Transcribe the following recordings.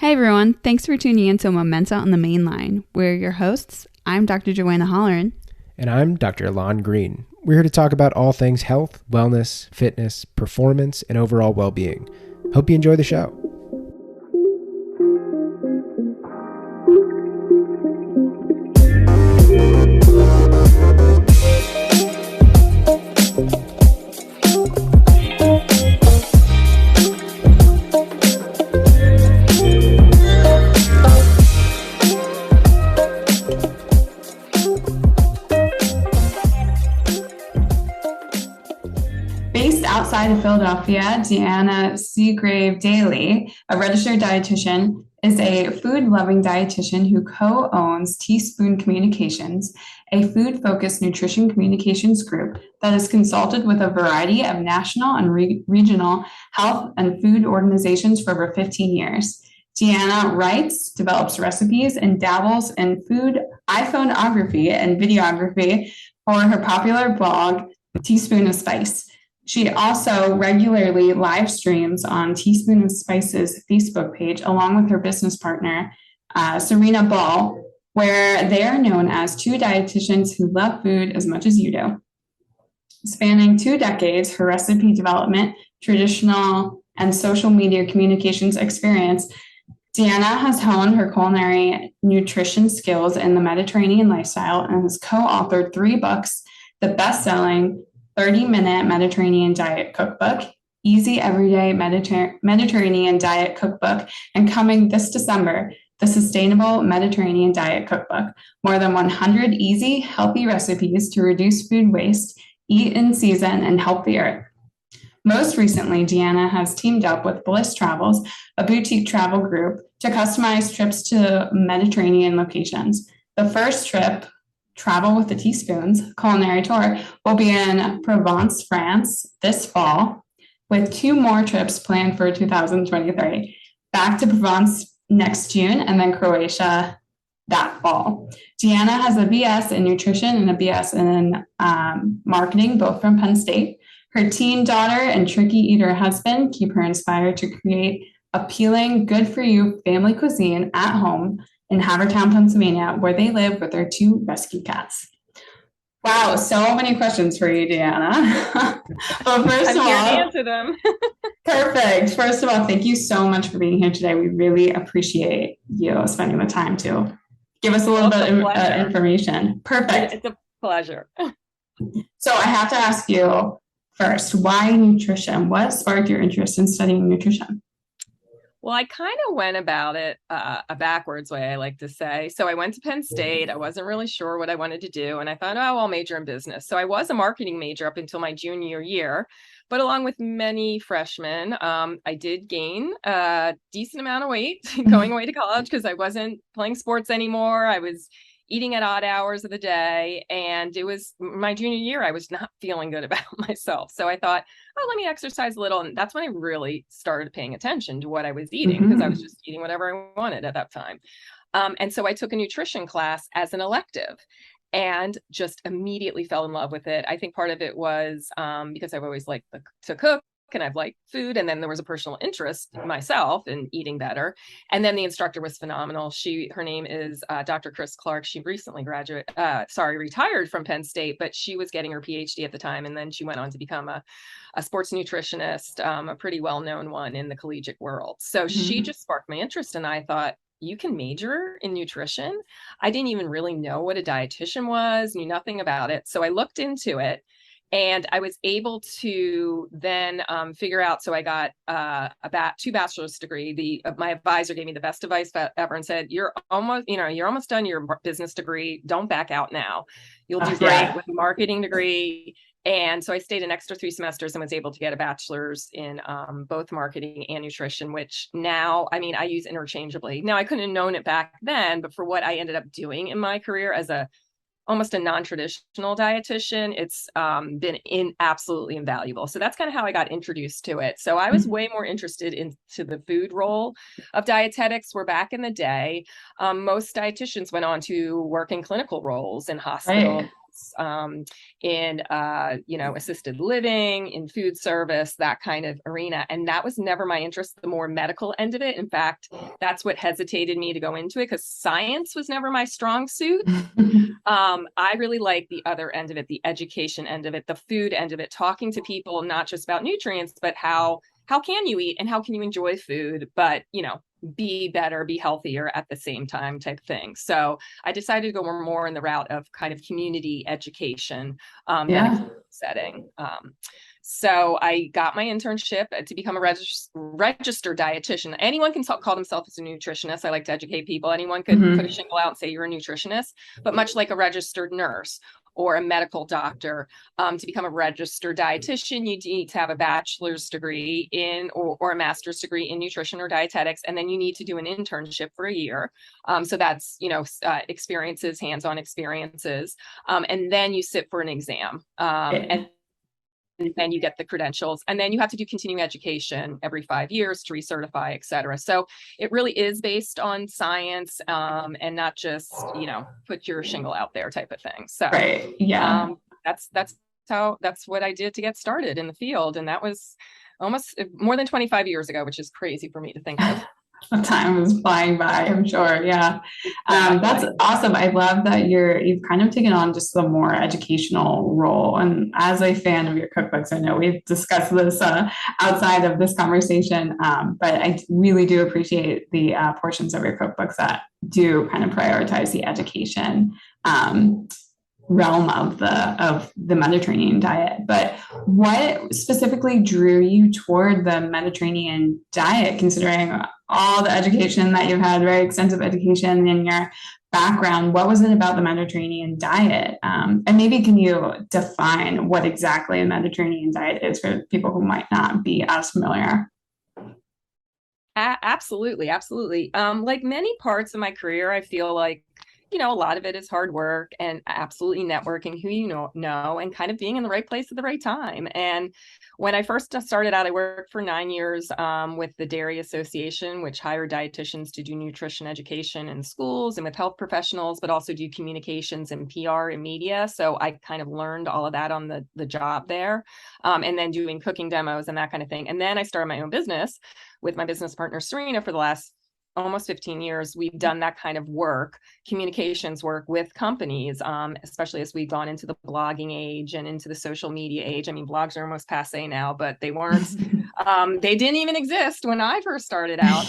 Hey everyone, thanks for tuning in to Momenta on the Main Line. We're your hosts. I'm Dr. Joanna Holleran. And I'm Dr. Lon Green. We're here to talk about all things health, wellness, fitness, performance, and overall well-being. Hope you enjoy the show. Outside of Philadelphia, Deanna Segrave-Daly, a registered dietitian, is a food-loving dietitian who co-owns Teaspoon Communications, a food-focused nutrition communications group that has consulted with a variety of national and regional health and food organizations for over 15 years. Deanna writes, develops recipes, and dabbles in food iPhoneography and videography for her popular blog, Teaspoon of Spice. She also regularly live streams on Teaspoon of Spice's Facebook page, along with her business partner, Serena Ball, where they are known as two dietitians who love food as much as you do. Spanning 2 decades, her recipe development, traditional, and social media communications experience, Deanna has honed her culinary nutrition skills in the Mediterranean lifestyle and has co-authored 3 books, the best-selling 30-minute Mediterranean diet cookbook, Easy Everyday Mediterranean Diet Cookbook, and coming this December, the Sustainable Mediterranean Diet Cookbook. More than 100 easy, healthy recipes to reduce food waste, eat in season, and help the earth. Most recently, Deanna has teamed up with Bliss Travels, a boutique travel group, to customize trips to Mediterranean locations. The first trip, Travel with the Teaspoons culinary tour, will be in Provence, France this fall, with 2 more trips planned for 2023. Back to Provence next June and then Croatia that fall. Deanna has a BS in nutrition and a BS in marketing, both from Penn State. Her teen daughter and tricky eater husband keep her inspired to create appealing, good-for-you family cuisine at home in Havertown, Pennsylvania, where they live with their 2 rescue cats. Wow, so many questions for you, Deanna. But first of all, I'm here to answer them. Perfect. First of all, thank you so much for being here today. We really appreciate you spending the time to give us a little bit of information. Perfect. It's a pleasure. So I have to ask you first, why nutrition? What sparked your interest in studying nutrition? Well, I kind of went about it a backwards way, I like to say. So I went to Penn State. I wasn't really sure what I wanted to do. And I thought, oh, I'll major in business. So I was a marketing major up until my junior year. But along with many freshmen, I did gain a decent amount of weight going away to college because I wasn't playing sports anymore. I was eating at odd hours of the day. And it was my junior year. I was not feeling good about myself. So I thought, oh, let me exercise a little. And that's when I really started paying attention to what I was eating because I was just eating whatever I wanted at that time. And so I took a nutrition class as an elective and just immediately fell in love with it. I think part of it was because I've always liked to cook. And I've liked food. And then there was a personal interest myself in eating better. And then the instructor was phenomenal. Her name is Dr. Chris Clark. She recently retired from Penn State, but she was getting her PhD at the time. And then she went on to become a sports nutritionist, a pretty well-known one in the collegiate world. So she just sparked my interest. And I thought, you can major in nutrition? I didn't even really know what a dietitian was, knew nothing about it. So I looked into it. And I was able to then figure out. So I got 2 bachelor's degree. My advisor gave me the best advice ever and said, "You're almost done your business degree. Don't back out now. You'll do great with a marketing degree." And so I stayed an extra 3 semesters and was able to get a bachelor's in both marketing and nutrition, which now, I use interchangeably. Now, I couldn't have known it back then, but for what I ended up doing in my career as almost a non-traditional dietitian, it's been absolutely invaluable. So that's kind of how I got introduced to it. So I was way more interested into the food role of dietetics, where back in the day, most dietitians went on to work in clinical roles in hospitals in assisted living, in food service, that kind of arena. And that was never my interest, the more medical end of it. In fact, that's what hesitated me to go into it, because science was never my strong suit. I really like the other end of it, the education end of it, the food end of it, talking to people, not just about nutrients, but how can you eat and how can you enjoy food, but, be better, be healthier at the same time type thing. So I decided to go more in the route of kind of community education than a setting. So I got my internship to become a registered dietitian. Anyone can call themselves a nutritionist. I like to educate people. Anyone could put a shingle out and say you're a nutritionist, but much like a registered nurse or a medical doctor, to become a registered dietitian, you need to have a bachelor's degree in or a master's degree in nutrition or dietetics, and then you need to do an internship for a year. So that's experiences, hands-on experiences, and then you sit for an exam, and then you get the credentials, and then you have to do continuing education every 5 years to recertify, et cetera. So it really is based on science, and not just, put your shingle out there type of thing. So that's what I did to get started in the field. And that was almost more than 25 years ago, which is crazy for me to think of. The time is flying by, I'm sure. Yeah. That's awesome. I love that you've kind of taken on just the more educational role. And as a fan of your cookbooks, I know we've discussed this outside of this conversation, but I really do appreciate the portions of your cookbooks that do kind of prioritize the education realm of the Mediterranean diet. But what specifically drew you toward the Mediterranean diet, considering all the education that you've had, very extensive education in your background? What was it about the Mediterranean diet? And maybe can you define what exactly a Mediterranean diet is for people who might not be as familiar? Absolutely. Like many parts of my career, I feel like, a lot of it is hard work and absolutely networking who you know, and kind of being in the right place at the right time. And when I first started out, I worked for 9 years with the Dairy Association, which hired dietitians to do nutrition education in schools and with health professionals, but also do communications and PR and media. So I kind of learned all of that on the job there, and then doing cooking demos and that kind of thing. And then I started my own business with my business partner, Serena, for the last almost 15 years. We've done that kind of work, communications work with companies, especially as we've gone into the blogging age and into the social media age. I mean, blogs are almost passe now, but they weren't, they didn't even exist when I first started out.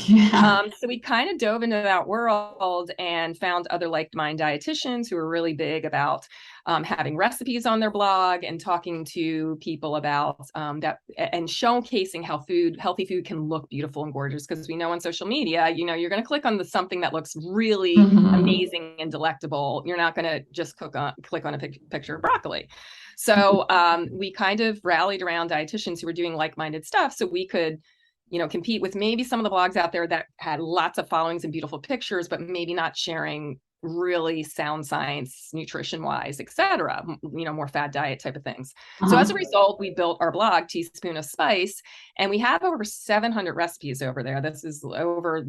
So we kind of dove into that world and found other like-minded dietitians who were really big about having recipes on their blog and talking to people about that and showcasing how healthy food can look beautiful and gorgeous. Because we know on social media, you're going to click on something that looks really amazing and delectable. You're not going to just click on a picture of broccoli. So we kind of rallied around dietitians who were doing like-minded stuff so we could compete with maybe some of the blogs out there that had lots of followings and beautiful pictures, but maybe not sharing really sound science, nutrition wise, et cetera, more fad diet type of things. So as a result, we built our blog, Teaspoon of Spice, and we have over 700 recipes over there. This is over,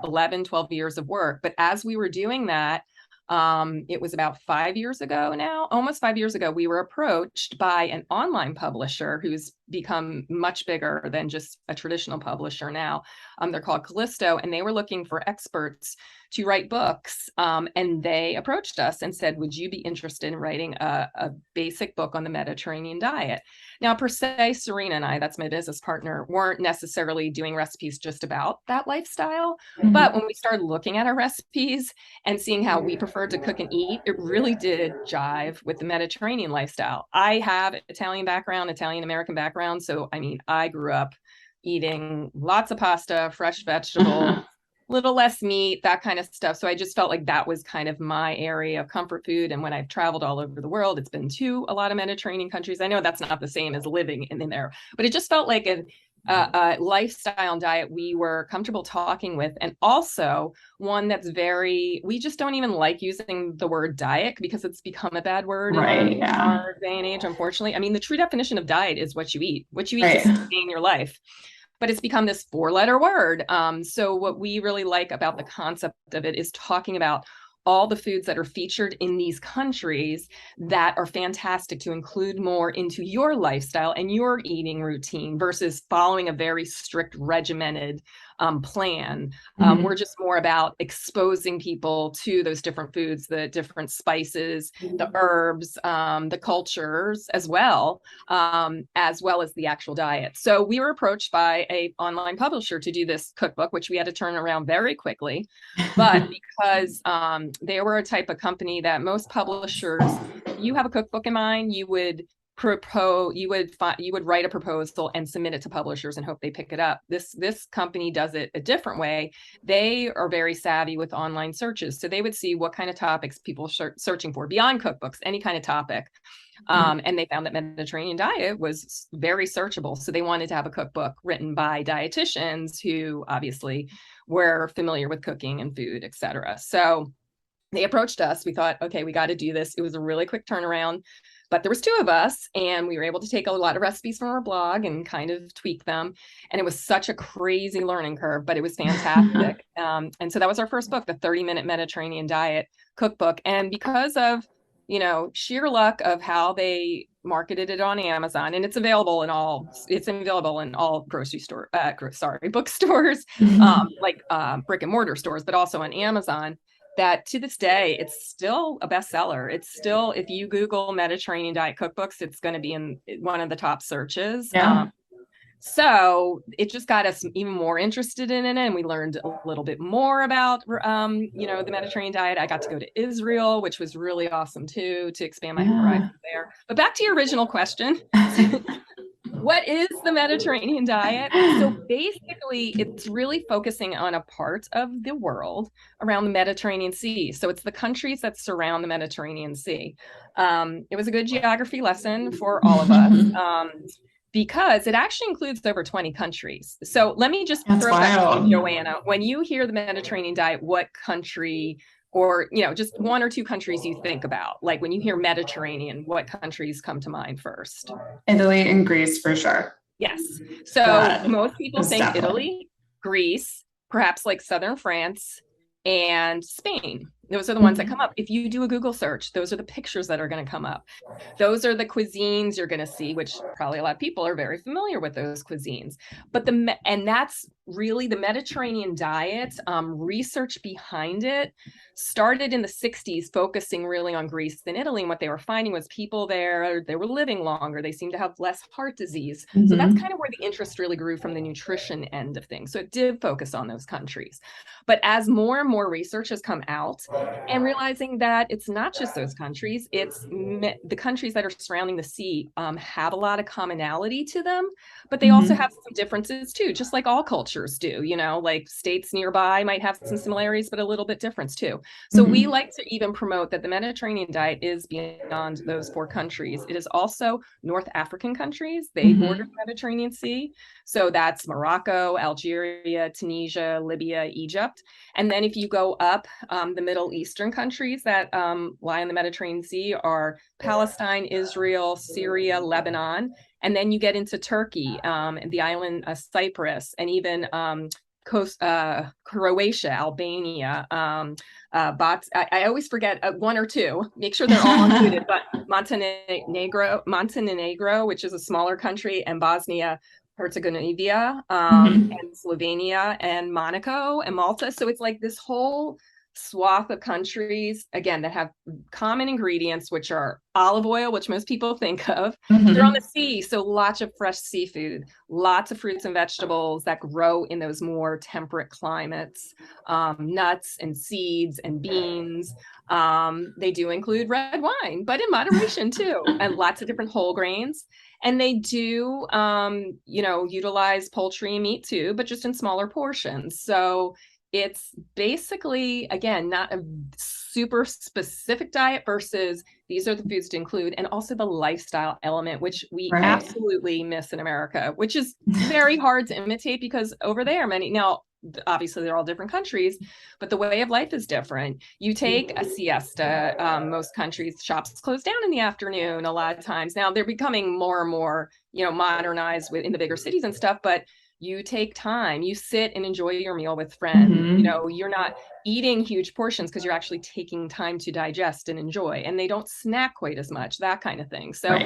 11, 12 years of work. But as we were doing that, it was about 5 years ago now, almost 5 years ago, we were approached by an online publisher who's become much bigger than just a traditional publisher now. They're called Callisto, and they were looking for experts to write books. And they approached us and said, would you be interested in writing a basic book on the Mediterranean diet? Now, per se, Serena and I, that's my business partner, weren't necessarily doing recipes just about that lifestyle. But when we started looking at our recipes and seeing how we preferred to cook and eat, it really did jive with the Mediterranean lifestyle. I have Italian background, Italian-American background. So, I grew up eating lots of pasta, fresh vegetables, little less meat, that kind of stuff. So I just felt like that was kind of my area of comfort food. And when I've traveled all over the world, it's been to a lot of Mediterranean countries. I know that's not the same as living in there, but it just felt like a lifestyle and diet we were comfortable talking with. And also one that's we just don't even like using the word diet because it's become a bad word in our day and age, unfortunately. The true definition of diet is what you eat to sustain your life. But it's become this 4-letter word. So what we really like about the concept of it is talking about all the foods that are featured in these countries that are fantastic to include more into your lifestyle and your eating routine versus following a very strict regimented plan. We're just more about exposing people to those different foods, the different spices, the herbs, the cultures as well as the actual diet. So we were approached by an online publisher to do this cookbook, which we had to turn around very quickly. But because they were a type of company that most publishers, you have a cookbook in mind, you would write a proposal and submit it to publishers and hope they pick it up. This company does it a different way. They are very savvy with online searches, so they would see what kind of topics people are searching for beyond cookbooks, any kind of topic. And they found that Mediterranean diet was very searchable, so they wanted to have a cookbook written by dietitians who obviously were familiar with cooking and food, etc. So they approached us. We thought, okay, we got to do this. It was a really quick turnaround, but there was 2 of us, and we were able to take a lot of recipes from our blog and kind of tweak them. And it was such a crazy learning curve, but it was fantastic. And so that was our first book, the 30-minute Mediterranean diet cookbook. And because of, sheer luck of how they marketed it on Amazon, and it's available in all bookstores, like brick and mortar stores, but also on Amazon, that to this day, it's still a bestseller. It's still, if you Google Mediterranean diet cookbooks, it's going to be in one of the top searches. Yeah. So it just got us even more interested in it. And we learned a little bit more about, the Mediterranean diet. I got to go to Israel, which was really awesome too, to expand my horizons there. But back to your original question. What is the Mediterranean diet? So basically, it's really focusing on a part of the world around the Mediterranean Sea. So it's the countries that surround the Mediterranean Sea. It was a good geography lesson for all of us. Because it actually includes over 20 countries. So let me just throw that to you, Joanna. When you hear the Mediterranean diet, what country, or just 1 or 2 countries you think about? Like when you hear Mediterranean, what countries come to mind first? Italy and Greece, for sure. Yes. So most people think Italy, Greece, perhaps like southern France, and Spain. Those are the ones that come up. If you do a Google search, those are the pictures that are going to come up. Those are the cuisines you're going to see, which probably a lot of people are very familiar with those cuisines. But that's really the Mediterranean diet. Research behind it started in the 60s, focusing really on Greece and Italy. And what they were finding was people there, they were living longer. They seemed to have less heart disease. So that's kind of where the interest really grew from the nutrition end of things. So it did focus on those countries. But as more and more research has come out, and realizing that it's not just those countries, it's the countries that are surrounding the sea have a lot of commonality to them, but they also have some differences too, just like all cultures do, like states nearby might have some similarities, but a little bit difference too. So we like to even promote that the Mediterranean diet is beyond those 4 countries. It is also North African countries. They border the Mediterranean Sea. So that's Morocco, Algeria, Tunisia, Libya, Egypt. And then if you go up, the Middle Eastern countries that lie in the Mediterranean Sea are Palestine, Israel, Syria, Lebanon. And then you get into Turkey, and the island of Cyprus, and even Croatia, Albania, I always forget 1 or 2. Make sure they're all included. But Montenegro, which is a smaller country, and Bosnia, Herzegovina, and Slovenia, and Monaco, and Malta. So it's like this whole swath of countries, again, that have common ingredients, which are olive oil, which most people think of. They're on the sea, so lots of fresh seafood, lots of fruits and vegetables that grow in those more temperate climates, nuts and seeds and beans. They do include red wine, but in moderation too, and lots of different whole grains. And they do, utilize poultry and meat too, but just in smaller portions. So it's basically, again, not a super specific diet versus these are the foods to include, and also the lifestyle element, which we absolutely miss in America, which is very hard to imitate because over there, now, obviously they're all different countries, but the way of life is different. You take a siesta, most countries, shops close down in the afternoon a lot of times. Now they're becoming more and more, modernized in the bigger cities and stuff, but You take time, you sit and enjoy your meal with friends. You know, you're not eating huge portions because you're actually taking time to digest and enjoy, and they don't snack quite as much, that kind of thing. So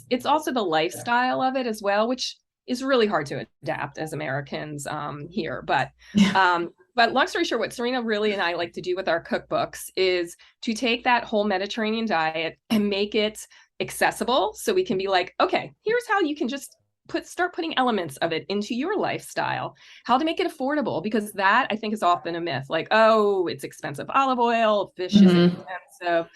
it's also the lifestyle of it as well, which is really hard to adapt as Americans here. But long story short, what Serena really and I like to do with our cookbooks is to take that whole Mediterranean diet and make it accessible, so we can be like, okay, here's how you can just start putting elements of it into your lifestyle, how to make it affordable, because that I think is often a myth, like, oh, it's expensive olive oil, fish is expensive,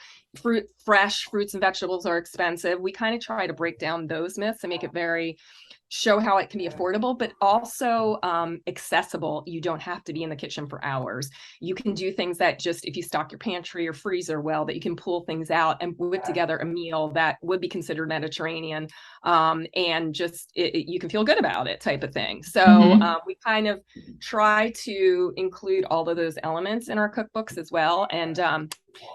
fresh fruits and vegetables are expensive. We kind of try to break down those myths and make it show how it can be affordable, but also accessible. You don't have to be in the kitchen for hours. You can do things that just, if you stock your pantry or freezer well, that you can pull things out and whip together a meal that would be considered Mediterranean, and just you can feel good about it, type of thing. So we kind of try to include all of those elements in our cookbooks as well. And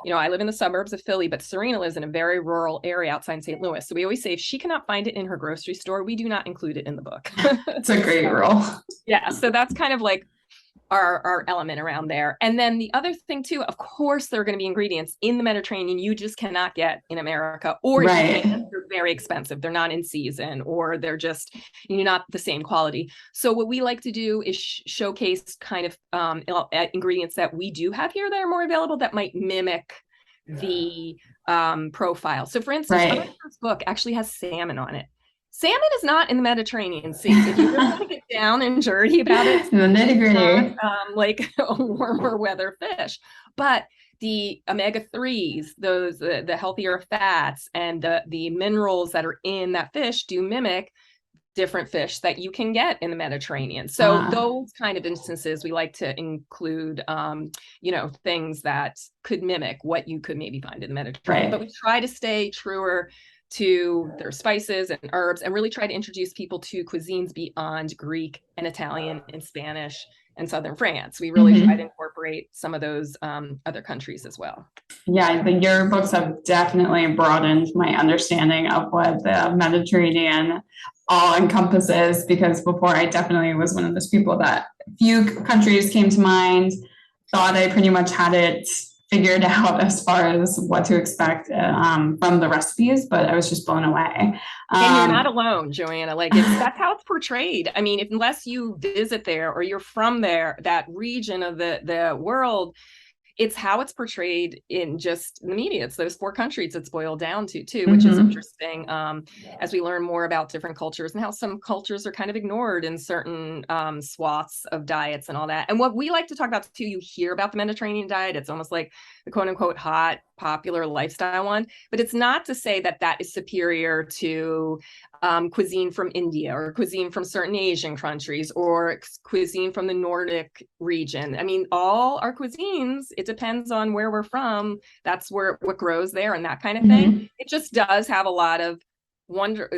you know, I live in the suburbs of Philly, but Serena lives in a very rural area outside St. Louis. So we always say if she cannot find it in her grocery store, we do not include it in the book. It's a great rule. Yeah. So that's kind of like our element around there. And then the other thing too, of course, there are going to be ingredients in the Mediterranean you just cannot get in America, or if you can, they're very expensive. They're not in season, or they're just, you know, not the same quality. So what we like to do is showcase kind of ingredients that we do have here that are more available that might mimic the profile. So for instance, our first book actually has salmon on it. Salmon is not in the Mediterranean Sea. If you really want to get down and dirty about it, the nitty-gritty, like a warmer weather fish. But the omega-3s, those the healthier fats and the minerals that are in that fish do mimic different fish that you can get in the Mediterranean. So those kind of instances, we like to include, you know, things that could mimic what you could maybe find in the Mediterranean. But we try to stay truer to their spices and herbs, and really try to introduce people to cuisines beyond Greek and Italian and Spanish and Southern France. We really try to incorporate some of those other countries as well. Yeah, I think your books have definitely broadened my understanding of what the Mediterranean all encompasses, because before I definitely was one of those people that few countries came to mind, thought I pretty much had it figured out as far as what to expect from the recipes, but I was just blown away. And you're not alone, Joanna. Like that's how it's portrayed. I mean, unless you visit there or you're from there, that region of the world, it's how it's portrayed in just the media. It's those 4 countries it's boiled down to too, which is interesting as we learn more about different cultures and how some cultures are kind of ignored in certain swaths of diets and all that. And what we like to talk about too, you hear about the Mediterranean diet, it's almost like the quote unquote hot, popular lifestyle one, but it's not to say that that is superior to cuisine from India or cuisine from certain Asian countries or cuisine from the Nordic region. I mean, all our cuisines, it depends on where we're from. That's where what grows there and that kind of thing. It just does have a lot of wonder.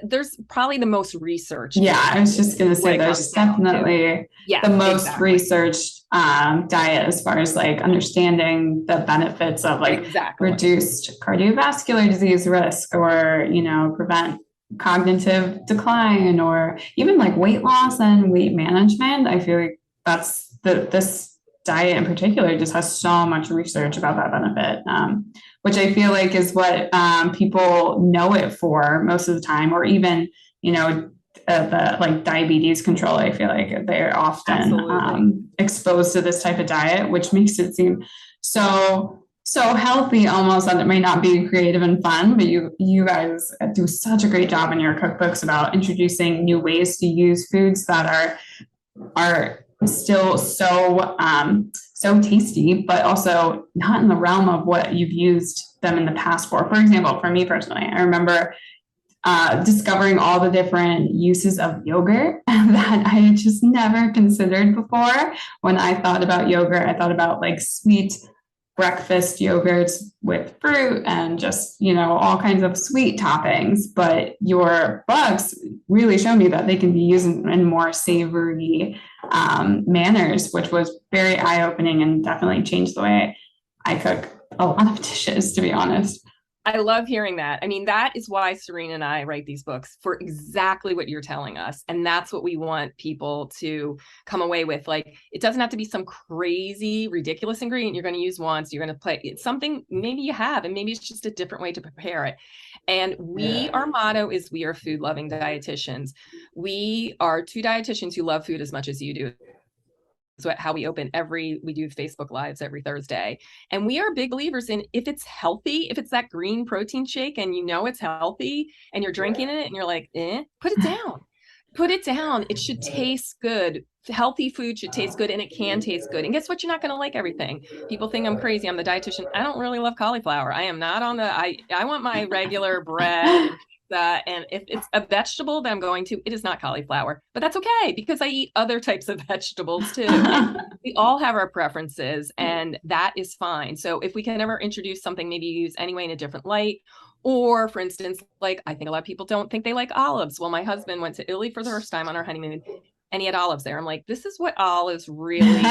There's probably the most research. Yeah, I was just going to say there's definitely the most researched diet as far as like understanding the benefits of like reduced cardiovascular disease risk, or, you know, prevent cognitive decline, or even like weight loss and weight management. I feel like that's this diet in particular just has so much research about that benefit, which I feel like is what people know it for most of the time, or even, you know, the like diabetes control. I feel like they're often exposed to this type of diet, which makes it seem so healthy almost that it may not be creative and fun. But you guys do such a great job in your cookbooks about introducing new ways to use foods that are still so tasty, but also not in the realm of what you've used them in the past for. For example, for me personally, I remember discovering all the different uses of yogurt that I had just never considered before. When I thought about yogurt, I thought about like sweet breakfast yogurts with fruit and just, you know, all kinds of sweet toppings. But your books really show me that they can be used in more savory manners, which was very eye-opening and definitely changed the way I cook a lot of dishes, to be honest. I love hearing that. I mean, that is why Serena and I write these books, for exactly what you're telling us. And that's what we want people to come away with. Like, it doesn't have to be some crazy, ridiculous ingredient you're going to use once. You're going to play it's something maybe you have, and maybe it's just a different way to prepare it. And our motto is, we are food loving dietitians. We are two dietitians who love food as much as you do. How we we do Facebook Lives every Thursday. And we are big believers in, if it's healthy, if it's that green protein shake and you know it's healthy and you're drinking it and you're like, put it down. Put it down. It should taste good. Healthy food should taste good, and it can taste good. And guess what? You're not going to like everything. People think I'm crazy. I'm the dietitian. I don't really love cauliflower. I am not on I want my regular bread and pizza. And if it's a vegetable that I'm going to, it is not cauliflower. But that's okay, because I eat other types of vegetables too. We all have our preferences, and that is fine. So if we can ever introduce something maybe used anyway in a different light, or for instance, like, I think a lot of people don't think they like olives. Well, my husband went to Italy for the first time on our honeymoon, and he had olives there. I'm like, this is what olives really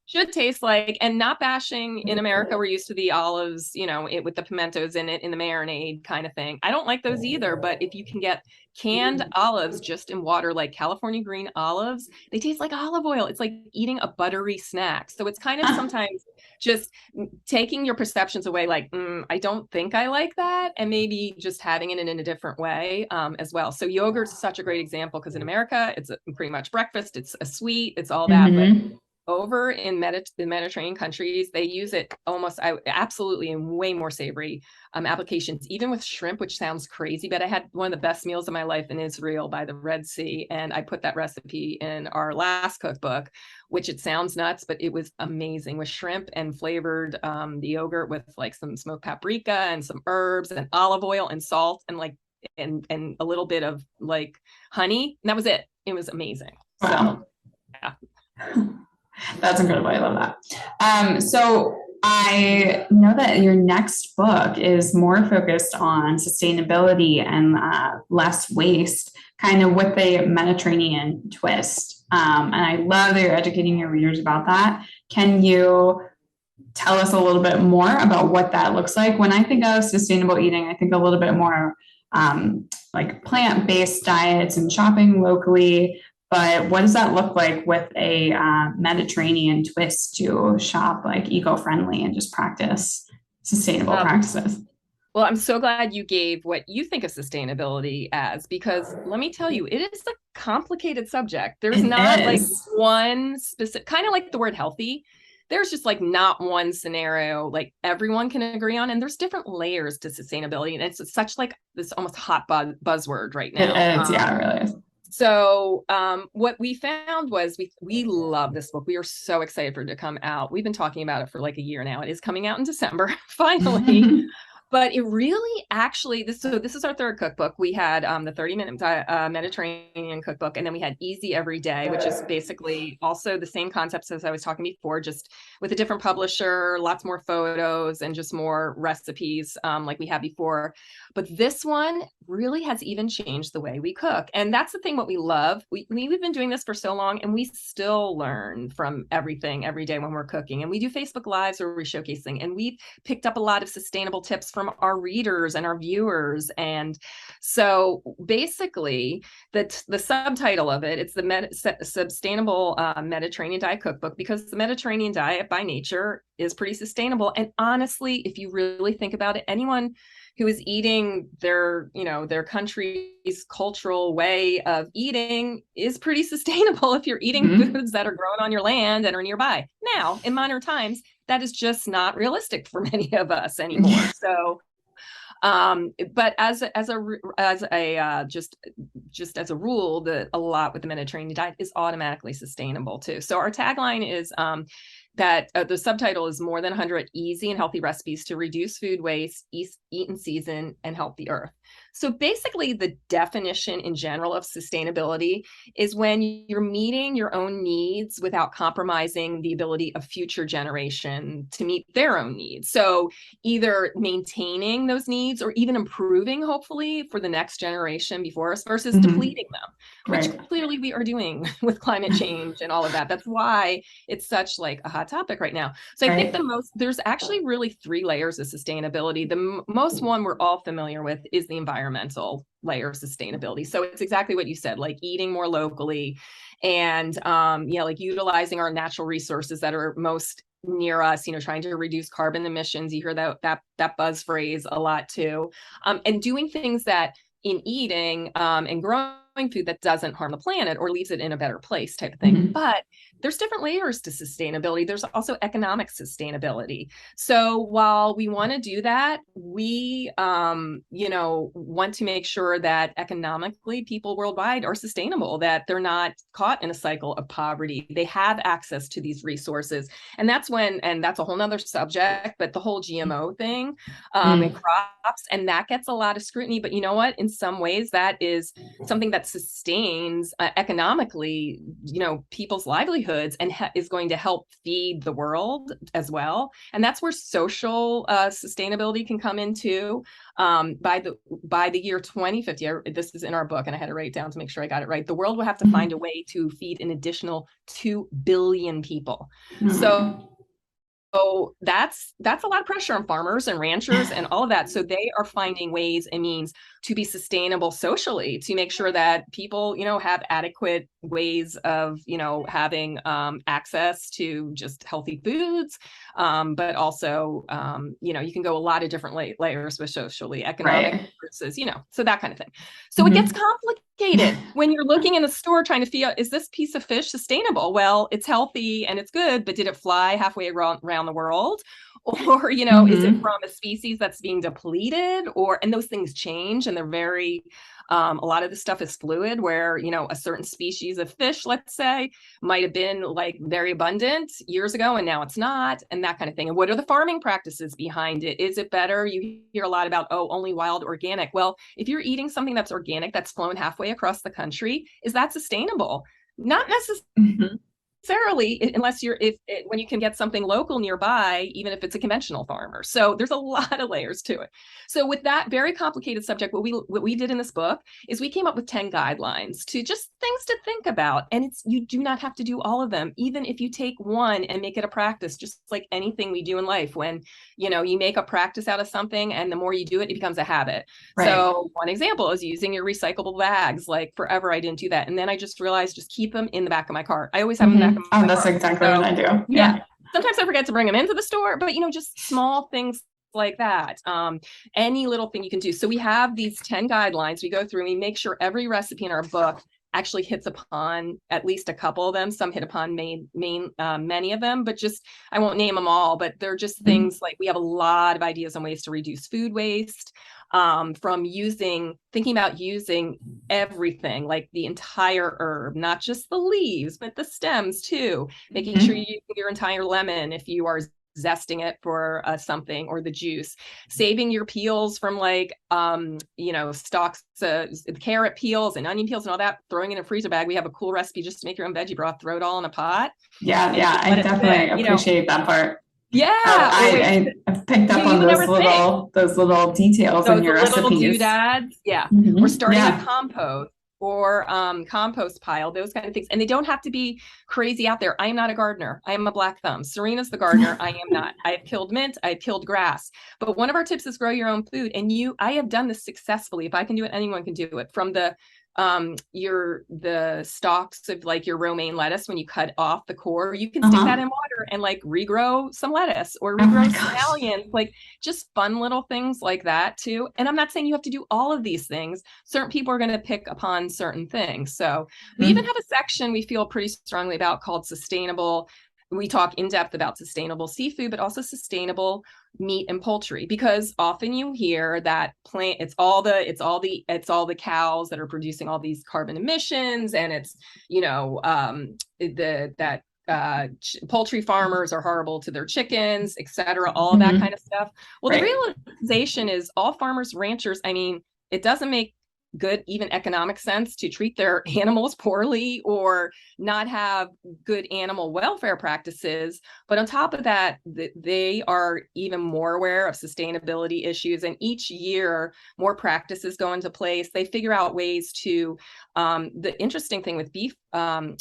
should taste like. And not bashing, in America, we're used to the olives, with the pimentos in it, in the marinade kind of thing. I don't like those either. But if you can get canned olives just in water, like California green olives, they taste like olive oil. It's like eating a buttery snack. So it's kind of sometimes just taking your perceptions away, like, I don't think I like that, and maybe just having it in a different way as well. So yogurt's such a great example, because in America, it's pretty much breakfast. It's a sweet, it's all that. But over in the Mediterranean countries, they use it absolutely in way more savory applications, even with shrimp, which sounds crazy. But I had one of the best meals of my life in Israel by the Red Sea, and I put that recipe in our last cookbook, which, it sounds nuts, but it was amazing, with shrimp and flavored the yogurt with like some smoked paprika and some herbs and olive oil and salt and and a little bit of like honey. And that was it. It was amazing. Wow. So yeah. That's incredible. I love that. So I know that your next book is more focused on sustainability and less waste, kind of with a Mediterranean twist. And I love that you're educating your readers about that. Can you tell us a little bit more about what that looks like? When I think of sustainable eating, I think a little bit more like plant-based diets and shopping locally. But what does that look like with a Mediterranean twist to shop like eco-friendly and just practice sustainable practices? Well, I'm so glad you gave what you think of sustainability as, because let me tell you, it is a complicated subject. There's not like one specific, kind of like the word healthy. There's just like not one scenario like everyone can agree on. And there's different layers to sustainability. And it's such like this almost hot buzzword right now. It is, yeah, it really is. So what we found was we love this book. We are so excited for it to come out. We've been talking about it for like a year now. It is coming out in December, finally. But it really actually, this is our third cookbook. We had the 30-minute Mediterranean cookbook, and then we had Easy Every Day, which is basically also the same concepts as I was talking before, just with a different publisher, lots more photos, and just more recipes like we had before. But this one really has even changed the way we cook. And that's the thing, what we love. We've been doing this for so long, and we still learn from everything every day when we're cooking. And we do Facebook Lives where we're showcasing, and we've picked up a lot of sustainable tips from our readers and our viewers. And so basically the subtitle of it, it's the Sustainable Mediterranean Diet Cookbook, because the Mediterranean diet by nature is pretty sustainable. And honestly, if you really think about it, anyone who is eating their country's cultural way of eating is pretty sustainable if you're eating foods that are grown on your land and are nearby. Now, in modern times, that is just not realistic for many of us anymore. So, but as a rule, a lot with the Mediterranean diet is automatically sustainable too. So our tagline is that the subtitle is More Than 100 Easy and Healthy Recipes to Reduce Food Waste, Eat in Season, and Help the Earth. So basically, the definition in general of sustainability is when you're meeting your own needs without compromising the ability of future generation to meet their own needs. So either maintaining those needs or even improving, hopefully, for the next generation before us, versus depleting them, which clearly we are doing with climate change and all of that. That's why it's such like a hot hot topic right now. So I think there's actually really 3 layers of sustainability. The most one we're all familiar with is the environmental layer of sustainability. So it's exactly what you said, like eating more locally and, like utilizing our natural resources that are most near us, trying to reduce carbon emissions. You hear that buzz phrase a lot too. And doing things that in eating and growing food that doesn't harm the planet or leaves it in a better place type of thing. Mm-hmm. But there's different layers to sustainability. There's also economic sustainability. So while we want to do that, we, want to make sure that economically people worldwide are sustainable, that they're not caught in a cycle of poverty. They have access to these resources. And that's a whole nother subject, but the whole GMO thing and crops, and that gets a lot of scrutiny. But you know what? In some ways, that is something that sustains economically, people's livelihoods and is going to help feed the world as well. And that's where social sustainability can come into. By the year 2050, this is in our book, and I had to write it down to make sure I got it right. The world will have to find a way to feed an additional 2 billion people. So that's a lot of pressure on farmers and ranchers and all of that. So they are finding ways and means to be sustainable socially, to make sure that people, have adequate ways of, having access to just healthy foods. But also, you can go a lot of different layers with socially, economic versus, so that kind of thing. So it gets complicated when you're looking in the store trying to figure out, is this piece of fish sustainable? Well, it's healthy and it's good, but did it fly halfway around the world? Or, is it from a species that's being depleted? And those things change, and they're very, a lot of the stuff is fluid, where, a certain species of fish, let's say, might have been like very abundant years ago and now it's not, and that kind of thing. And what are the farming practices behind it? Is it better? You hear a lot about, only wild organic. Well, if you're eating something that's organic, that's flown halfway across the country, is that sustainable? Not necessarily. Unless when you can get something local nearby, even if it's a conventional farmer. So there's a lot of layers to it. So with that very complicated subject, what we did in this book is we came up with 10 guidelines to just things to think about. And you do not have to do all of them, even if you take one and make it a practice, just like anything we do in life. When, you make a practice out of something, and the more you do it, it becomes a habit. Right. So one example is using your recyclable bags. Like forever, I didn't do that. And then I just realized, just keep them in the back of my car. I always have them back. Oh, that's exactly what I do. Yeah. Sometimes I forget to bring them into the store, but just small things like that. Any little thing you can do. So we have these 10 guidelines. We go through and we make sure every recipe in our book actually hits upon at least a couple of them. Some hit upon many of them, but I won't name them all, but they're just things like, we have a lot of ideas on ways to reduce food waste. From thinking about using everything, like the entire herb, not just the leaves, but the stems too, making sure you use your entire lemon if you are zesting it for something, or the juice, saving your peels from stalks, carrot peels and onion peels and all that, throwing in a freezer bag. We have a cool recipe just to make your own veggie broth, throw it all in a pot. Yeah, I definitely appreciate that part. Yeah, I've picked up on those little details in your recipes. Little doodads. Yeah, we're starting with compost or compost pile, those kind of things, and they don't have to be crazy out there. I am not a gardener. I am a black thumb. Serena's the gardener. I am not. I have killed mint. I have killed grass. But one of our tips is grow your own food, and I have done this successfully. If I can do it, anyone can do it. From the stalks of like your romaine lettuce, when you cut off the core, you can stick that in water and like regrow some lettuce or regrow some scallions, like just fun little things like that too. And I'm not saying you have to do all of these things. Certain people are going to pick upon certain things. So we even have a section we feel pretty strongly about called sustainable. We talk in depth about sustainable seafood, but also sustainable meat and poultry, because often you hear that it's all the cows that are producing all these carbon emissions, and it's poultry farmers are horrible to their chickens, etc. All of that kind of stuff. Well, the realization is all farmers, ranchers. I mean, it doesn't make good, even economic sense to treat their animals poorly or not have good animal welfare practices. But on top of that, they are even more aware of sustainability issues. And each year, more practices go into place. They figure out ways to, the interesting thing with beef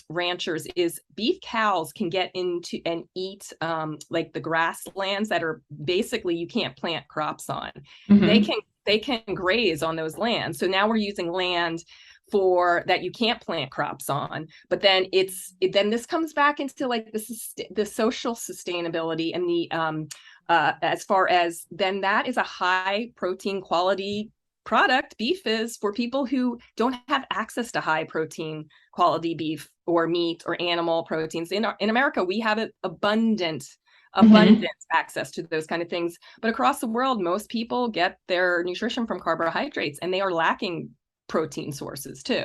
ranchers is beef cows can get into and eat like the grasslands that are basically you can't plant crops on. Mm-hmm. They can graze on those lands. So now we're using land for that you can't plant crops on. But then then this comes back into like the social sustainability and the as far as then that is a high protein quality product. Beef is for people who don't have access to high protein quality beef or meat or animal proteins. In America, we have abundant access to those kind of things. But across the world, most people get their nutrition from carbohydrates, and they are lacking protein sources too.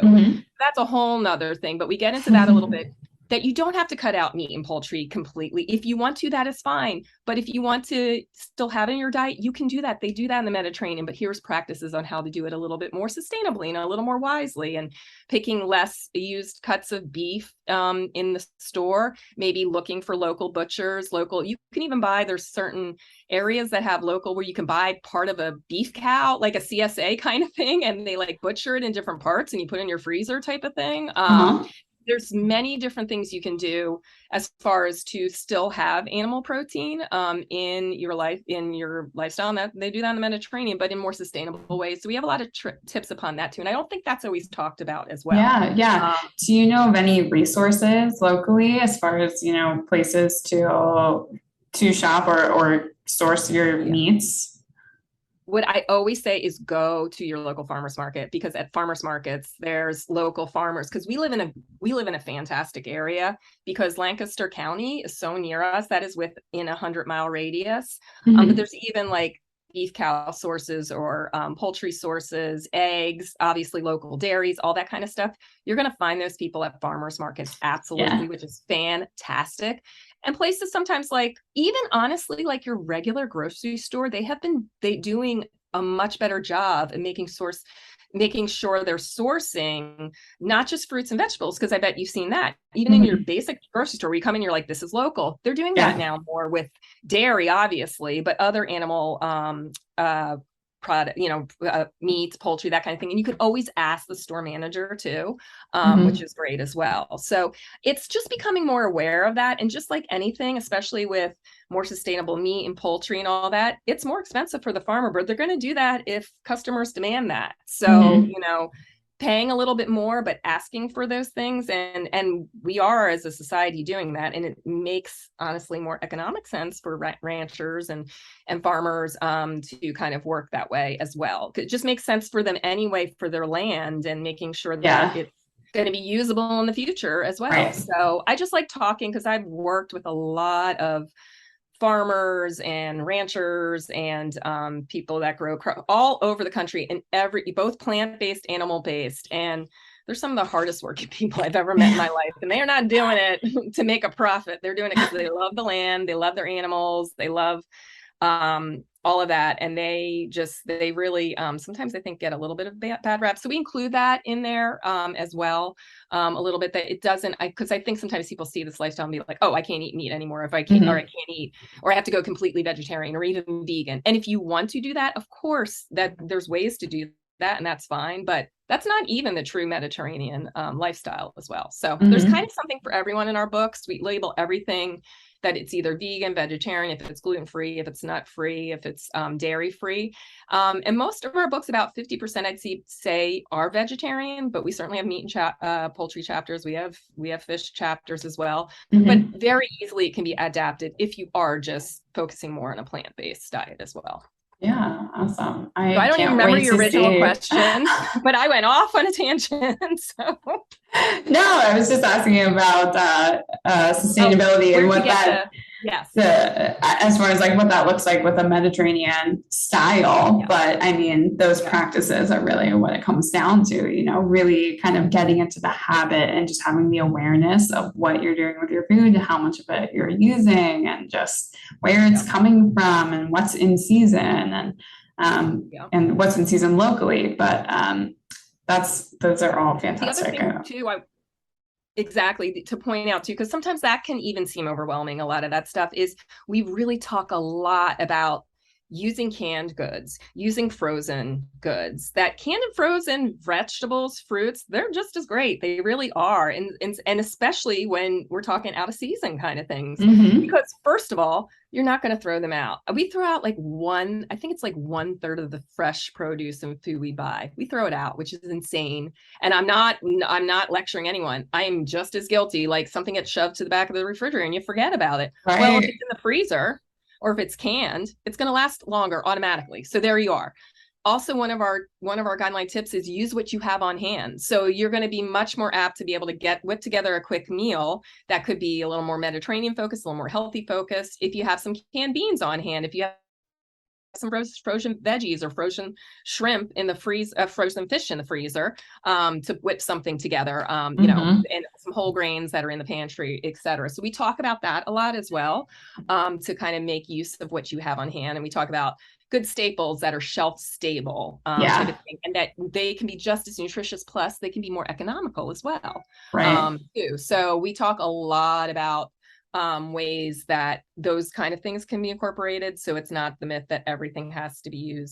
That's a whole nother thing, but we get into that a little bit, that you don't have to cut out meat and poultry completely. If you want to, that is fine. But if you want to still have it in your diet, you can do that. They do that in the Mediterranean, but here's practices on how to do it a little bit more sustainably and a little more wisely, and picking less used cuts of beef in the store, maybe looking for local butchers, you can even buy, there's certain areas that have local where you can buy part of a beef cow, like a CSA kind of thing, and they like butcher it in different parts and you put it in your freezer type of thing. There's many different things you can do as far as to still have animal protein in your lifestyle. And that they do that in the Mediterranean, but in more sustainable ways. So we have a lot of tips upon that too. And I don't think that's always talked about as well. Yeah. Do you know of any resources locally as far as, places to shop or source your meats? What I always say is go to your local farmers market, because at farmers markets, there's local farmers, because we live in a fantastic area, because Lancaster County is so near us, that is within 100-mile radius. But there's even like beef cow sources or poultry sources, eggs, obviously local dairies, all that kind of stuff. You're going to find those people at farmers markets, absolutely, which is fantastic. And places sometimes like, even honestly, like your regular grocery store, they doing a much better job in making sure they're sourcing not just fruits and vegetables, because I bet you've seen that even in your basic grocery store where you come in, you're like, this is local. They're doing that now more with dairy, obviously, but other animal product, meat, poultry, that kind of thing. And you could always ask the store manager too, which is great as well. So it's just becoming more aware of that. And just like anything, especially with more sustainable meat and poultry and all that, it's more expensive for the farmer, but they're going to do that if customers demand that. So, paying a little bit more, but asking for those things. And we are, as a society, doing that. And it makes, honestly, more economic sense for ranchers and farmers to kind of work that way as well. It just makes sense for them anyway, for their land, and making sure that it's going to be usable in the future as well. Right. So I just like talking, because I've worked with a lot of farmers and ranchers and people that grow all over the country, and both plant-based, animal-based, and they're some of the hardest working people I've ever met in my life. And they are not doing it to make a profit. They're doing it because they love the land, they love their animals, they love all of that. And they really, sometimes I think, get a little bit of bad rap. So we include that in there as well, a little bit, that it doesn't, because I think sometimes people see this lifestyle and be like, oh, I can't eat meat anymore if I can't, or I can't eat, or I have to go completely vegetarian or even vegan. And if you want to do that, of course, that there's ways to do that, and that's fine. But that's not even the true Mediterranean lifestyle as well. So there's kind of something for everyone in our books. We label everything that it's either vegan, vegetarian, if it's gluten-free, if it's nut-free, if it's dairy-free. And most of our books, about 50%, I'd say are vegetarian, but we certainly have meat and poultry chapters. We have fish chapters as well. But very easily it can be adapted if you are just focusing more on a plant-based diet as well. Yeah, awesome. I don't even remember your original question, but I went off on a tangent. So. No, I was just asking about sustainability and what that, as far as like what that looks like with a Mediterranean style. Yeah. But I mean, those practices are really what it comes down to, really kind of getting into the habit and just having the awareness of what you're doing with your food, how much of it you're using, and just where it's coming from and what's in season and what's in season locally. But those are all The other fantastic. thing too, exactly, to point out too, because sometimes that can even seem overwhelming. A lot of that stuff is, we really talk a lot about using canned goods, using frozen goods. That canned and frozen vegetables, fruits, they're just as great. They really are. And especially when we're talking out of season kind of things. Mm-hmm. Because first of all, you're not going to throw them out. We throw out like I think it's like 1/3 of the fresh produce and food we buy. We throw it out, which is insane. And I'm not lecturing anyone. I am just as guilty. Like, something gets shoved to the back of the refrigerator and you forget about it. Right. Well, if it's in the freezer, or if it's canned, it's going to last longer automatically. So there you are. Also, one of our guideline tips is use what you have on hand. So you're going to be much more apt to be able to whip together a quick meal that could be a little more Mediterranean focused, a little more healthy focused. If you have some canned beans on hand, if you have some frozen veggies or frozen shrimp in the frozen fish in the freezer, to whip something together, you know, and some whole grains that are in the pantry, etc. So we talk about that a lot as well, to kind of make use of what you have on hand. And we talk about good staples that are shelf stable, type of thing, and that they can be just as nutritious, plus they can be more economical as well. Right. Too. So we talk a lot about ways that those kind of things can be incorporated. So it's not the myth that everything has to be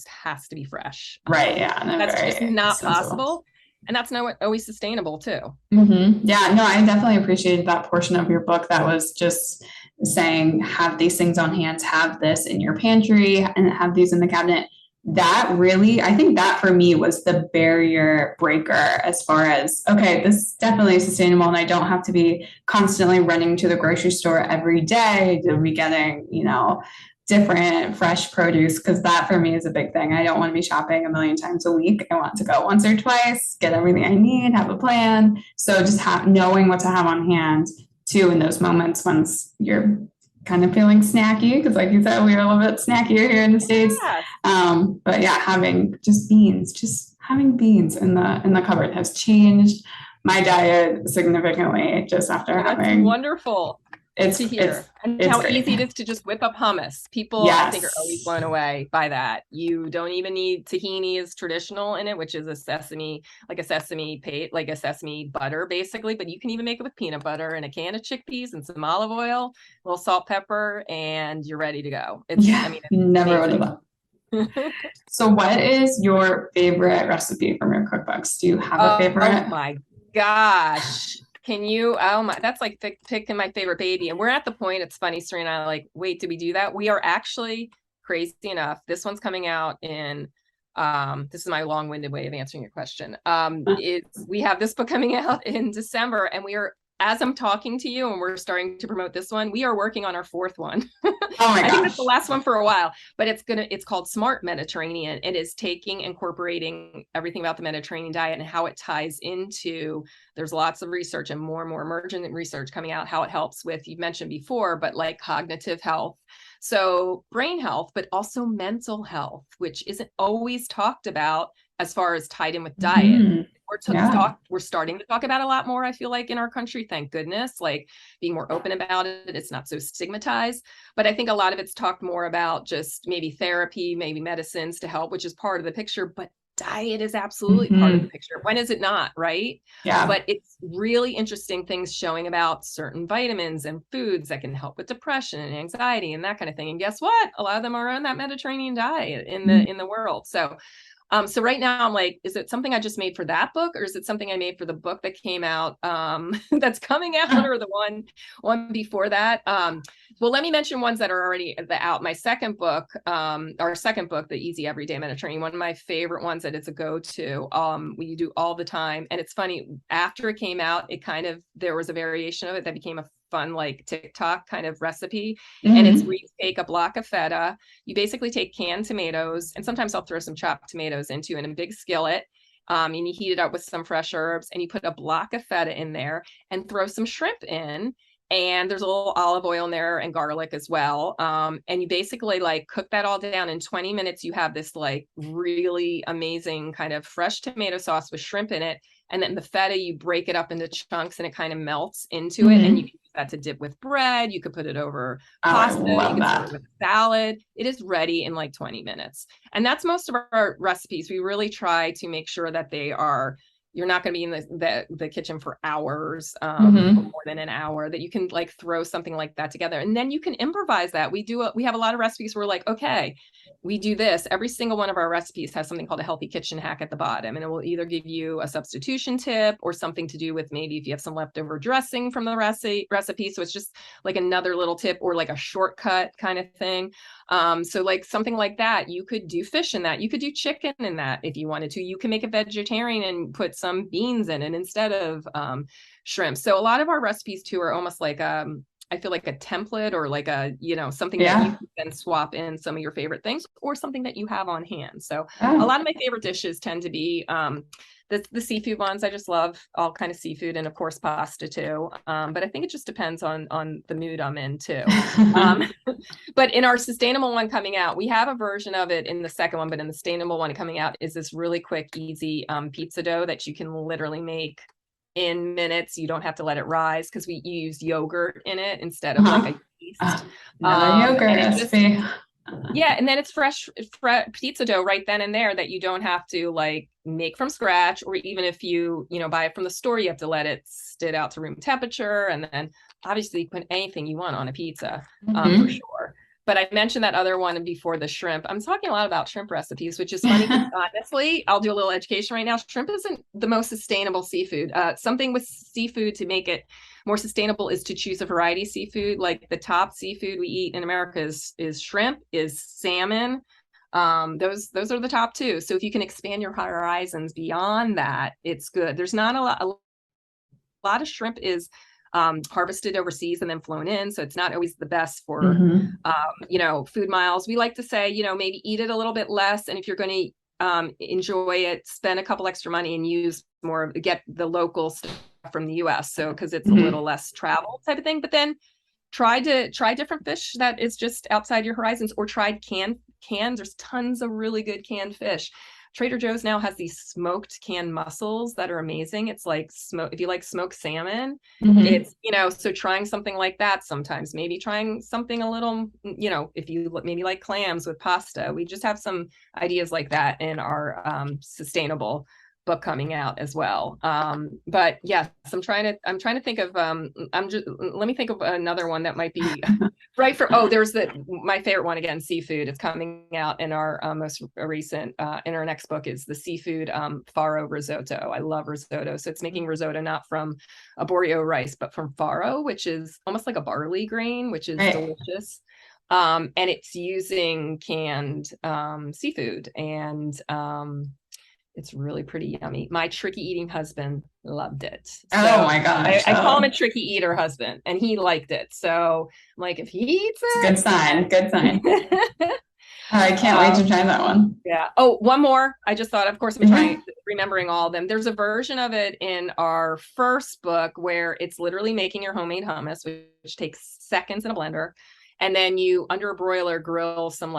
fresh. Right. Yeah. No, that's just not sensible. possible. And that's not always sustainable too. Yeah, no, I definitely appreciated that portion of your book that was just saying, have these things on hand, have this in your pantry and have these in the cabinet. That really, I think that for me was the barrier breaker as far as, okay, this is definitely sustainable and I don't have to be constantly running to the grocery store every day to be getting, you know, different fresh produce, because that for me is a big thing. I don't want to be shopping a million times a week. I want to go once or twice, get everything I need, have a plan. So just knowing what to have on hand too in those moments when you're kind of feeling snacky, because like you said, we're a little bit snackier here in the States. But yeah, having having beans in the cupboard has changed my diet significantly just after having. Wonderful. It's to hear. And how great. Easy it is to just whip up hummus. People, I think, are always blown away by that. You don't even need tahini is traditional in it, which is a sesame butter, basically. But you can even make it with peanut butter and a can of chickpeas and some olive oil, a little salt, pepper, and you're ready to go. It's never would have thought. So what is your favorite recipe from your cookbooks? Do you have a favorite? Oh my gosh. Can you, that's like picking my favorite baby. And we're at the point, it's funny, Serena, like, wait, did we do that? We are actually, crazy enough, this one's coming out in, this is my long-winded way of answering your question. We have this book coming out in December, and we are, as I'm talking to you and we're starting to promote this one, we are working on our 4th one. Oh my gosh. I think it's the last one for a while, but it's called Smart Mediterranean. It is incorporating everything about the Mediterranean diet and how it ties into, there's lots of research and more emergent research coming out, how it helps with, you've mentioned before, but like cognitive health. So brain health, but also mental health, which isn't always talked about as far as tied in with diet. We're starting to talk about a lot more, I feel like, in our country, thank goodness, like being more open about it. It's not so stigmatized, but I think a lot of it's talked more about just maybe therapy, maybe medicines to help, which is part of the picture, but diet is absolutely part of the picture. When is it not, right? Yeah. But it's really interesting things showing about certain vitamins and foods that can help with depression and anxiety and that kind of thing. And guess what? A lot of them are on that Mediterranean diet in the world. So right now I'm like, is it something I just made for that book, or is it something I made for the book that came out, that's coming out, or the one before that? Well, let me mention ones that are already out. My second book, our second book, The Easy Everyday Mediterranean, one of my favorite ones that it's a go-to, we do all the time. And it's funny, after it came out, there was a variation of it that became a fun, like TikTok kind of recipe. And it's where you take a block of feta, you basically take canned tomatoes, and sometimes I'll throw some chopped tomatoes in a big skillet, and you heat it up with some fresh herbs, and you put a block of feta in there and throw some shrimp in, and there's a little olive oil in there and garlic as well, and you basically like cook that all down. In 20 minutes you have this like really amazing kind of fresh tomato sauce with shrimp in it. And then the feta, you break it up into chunks and it kind of melts into it, and you can use that to dip with bread. You could put it over Oh, pasta. I love You could serve that. it with salad. It is ready in like 20 minutes. And that's most of our recipes. We really try to make sure that you're not going to be in the kitchen for hours, or more than an hour, that you can like throw something like that together. And then you can improvise that. We have a lot of recipes where we're like, okay, we do this. Every single one of our recipes has something called a healthy kitchen hack at the bottom. And it will either give you a substitution tip or something to do with maybe if you have some leftover dressing from the recipe. So it's just like another little tip or like a shortcut kind of thing. So like something like that, you could do fish in that. You could do chicken in that if you wanted to. You can make it vegetarian and put some beans in it instead of shrimp. So a lot of our recipes too are almost like I feel like a template or like something that you can then swap in some of your favorite things or something that you have on hand. So a lot of my favorite dishes tend to be the seafood ones. I just love all kind of seafood and of course pasta too. But I think it just depends on the mood I'm in too. But in our sustainable one coming out, we have a version of it in the second one, but in the sustainable one coming out is this really quick, easy pizza dough that you can literally make in minutes. You don't have to let it rise because we use yogurt in it instead of like a yeast. Another yogurt recipe. And then it's fresh pizza dough right then and there that you don't have to like make from scratch, or even if you buy it from the store, you have to let it sit out to room temperature, and then obviously you put anything you want on a pizza for sure. But I mentioned that other one before, the shrimp. I'm talking a lot about shrimp recipes, which is funny. Honestly, I'll do a little education right now. Shrimp isn't the most sustainable seafood. Something with seafood to make it more sustainable is to choose a variety of seafood. Like the top seafood we eat in America is shrimp, is salmon. Those are the top two. So if you can expand your horizons beyond that, it's good. There's not a lot of shrimp is harvested overseas and then flown in. So it's not always the best for, food miles. We like to say, maybe eat it a little bit less. And if you're going to enjoy it, spend a couple extra money and use more, get the local stuff from the US. So, cause it's a little less travel type of thing, but then try different fish that is just outside your horizons, or try cans. There's tons of really good canned fish. Trader Joe's now has these smoked canned mussels that are amazing. It's like if you like smoked salmon, it's, so trying something like that sometimes, maybe trying something a little, if you maybe like clams with pasta. We just have some ideas like that in our sustainable book coming out as well. But yes, I'm trying to think of, let me think of another one that might be right for, there's my favorite one again, seafood. It's coming out in our most recent, in our next book is the seafood farro risotto. I love risotto. So it's making risotto not from arborio rice, but from farro, which is almost like a barley grain, which is delicious. And it's using canned seafood, and it's really pretty yummy. My tricky eating husband loved it. So oh my gosh. I call him a tricky eater husband, and he liked it. So I'm like, if he eats it. Good sign. Good sign. I can't wait to try that one. Yeah. Oh, one more. I just thought, of course, I'm remembering all of them. There's a version of it in our first book where it's literally making your homemade hummus, which takes seconds in a blender. And then you, under a broiler, grill some